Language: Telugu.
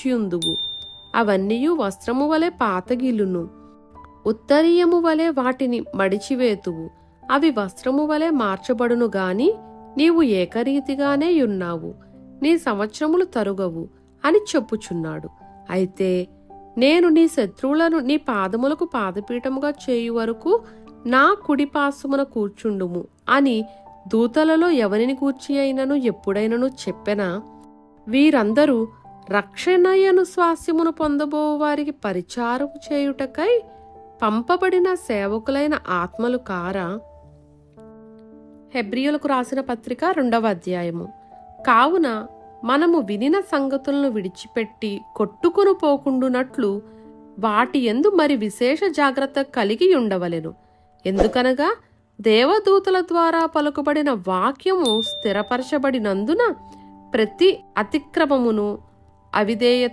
విడిచియుందువు. అవన్నీయు వస్త్రము వలె పాతగిలును. ఉత్తరీయము వలె వాటిని మడిచివేతువు. అవి వస్త్రము వలె మార్చబడును గాని నీవు ఏకరీతిగానే యున్నావు. నీ సంవత్సరములు తరుగవు అని చెప్పుచున్నాడు. అయితే నేను నీ శత్రువులను నీ పాదములకు పాదపీఠముగా చేయు వరకు నా కుడిపార్శ్వమున కూర్చుండుము అని దూతలలో ఎవరిని గూర్చి అయినను ఎప్పుడైనను చెప్పెనా? వీరందరూ రక్షణయను స్వాస్యమును పొందబో వారికి పరిచారము చేయుటకై పంపబడిన సేవకులైన ఆత్మలు కారా? హెబ్రీయులకు రాసిన పత్రిక 2వ అధ్యాయము. కావున మనము వినిన సంగతులను విడిచిపెట్టి కొట్టుకొను పోకుండునట్లు వాటి యందు మరి విశేష జాగ్రత్త కలిగి ఉండవలెను. ఎందుకనగా దేవదూతల ద్వారా పలుకబడిన వాక్యము స్థిరపరచబడినందున ప్రతి అతిక్రమమును, అవిధేయత